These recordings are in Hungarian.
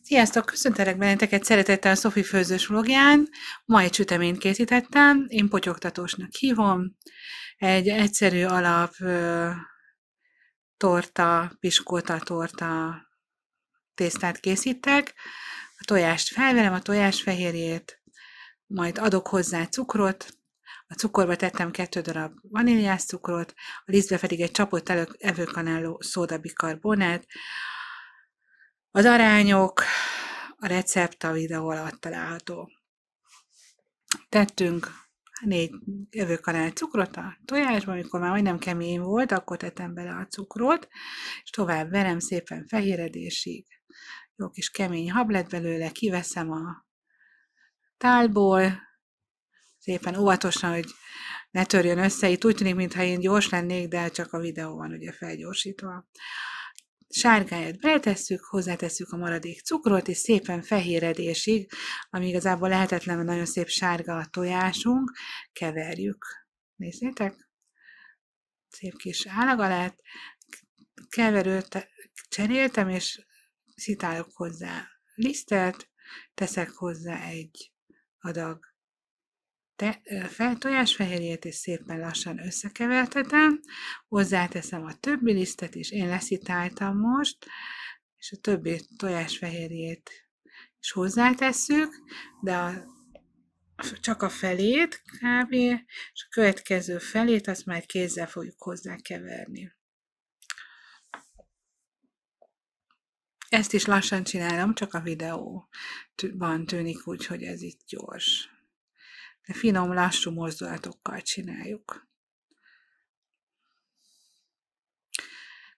Sziasztok! Köszöntelek benneteket szeretettel a Szofi főzős vlogján. Ma egy süteményt készítettem, én potyogtatósnak hívom. Egy egyszerű alap torta, piskóta torta tésztát készítek. A tojást felverem, a tojásfehérjét, majd adok hozzá cukrot. A cukorba tettem 2 darab vaníliás cukrot, a lisztbe pedig egy csapott evőkanáló szódabikarbonát. Az arányok, a recept a videó alatt található. Tettünk 4 evőkanál cukrot a tojásba, amikor már majdnem kemény volt, akkor tettem bele a cukrot, és tovább verem szépen fehéredésig. Jó kis kemény hab lett belőle, kiveszem a tálból, szépen óvatosan, hogy ne törjön össze. Itt úgy tűnik, mintha én gyors lennék, de csak a videó van ugye felgyorsítva. Sárgáját beletesszük, hozzátesszük a maradék cukrot, és szépen fehéredésig, ami igazából lehetetlen, mert nagyon szép sárga a tojásunk, keverjük. Nézzétek! Szép kis állaga lett. Keverőt cseréltem, és szitálok hozzá lisztet, teszek hozzá egy adag tojásfehérjét, és szépen lassan összekevertetem, hozzáteszem a többi lisztet is, én leszitáltam most, és a többi tojásfehérjét is hozzátesszük, de csak a felét kb. És a következő felét azt már kézzel fogjuk hozzákeverni. Ezt is lassan csinálom, csak a videóban tűnik úgy, hogy ez itt gyors. De finom, lassú mozdulatokkal csináljuk.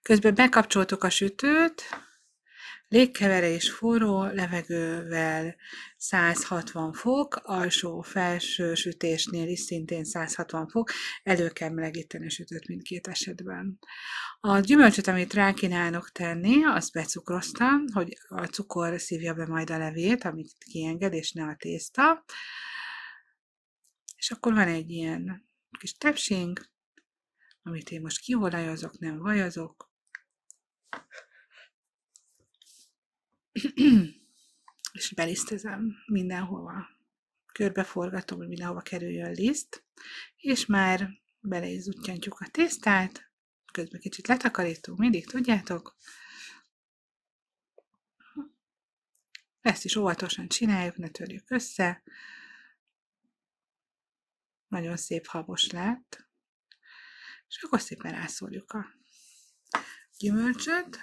Közben bekapcsoltuk a sütőt, légkeverés forró levegővel 160 fok, alsó-felső sütésnél is szintén 160 fok, elő kell melegíteni a sütőt mindkét esetben. A gyümölcsöt, amit rákínálok tenni, azt becukroztam, hogy a cukor szívja be majd a levét, amit kienged, és ne a tészta. És akkor van egy ilyen kis tepsink, amit én most kiolajozok, nem vajazok. És belisztezem mindenhova. Körbeforgatom, hogy mindenhova kerüljön liszt. És már bele is zuttyantjuk a tésztát. Közben kicsit letakarítunk, mindig tudjátok. Ezt is óvatosan csináljuk, ne törjük össze. Nagyon szép habos lett. És akkor szépen rászórjuk a gyümölcsöt.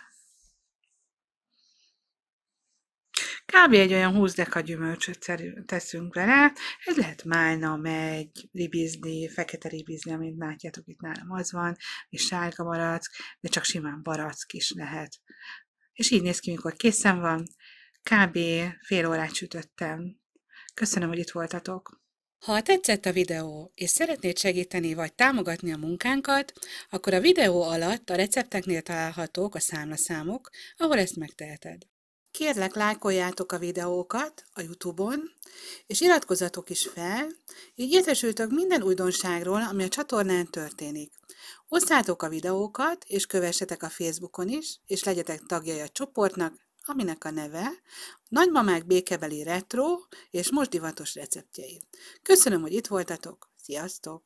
Kb. Egy olyan 20 deka gyümölcsöt teszünk bele. Ez lehet málna, megy, ribizli, fekete ribizli, amit látjátok, itt nálam az van, és sárga barack, de csak simán barack is lehet. És így néz ki, mikor készen van. Kb. Fél órát sütöttem. Köszönöm, hogy itt voltatok. Ha tetszett a videó, és szeretnéd segíteni vagy támogatni a munkánkat, akkor a videó alatt a recepteknél találhatók a számlaszámok, ahol ezt megteheted. Kérlek, lájkoljátok a videókat a YouTube-on, és iratkozzatok is fel, így értesültök minden újdonságról, ami a csatornán történik. Osszátok a videókat, és kövessetek a Facebookon is, és legyetek tagjai a csoportnak, aminek a neve Nagymamák békebeli retro és most divatos receptjei. Köszönöm, hogy itt voltatok, sziasztok!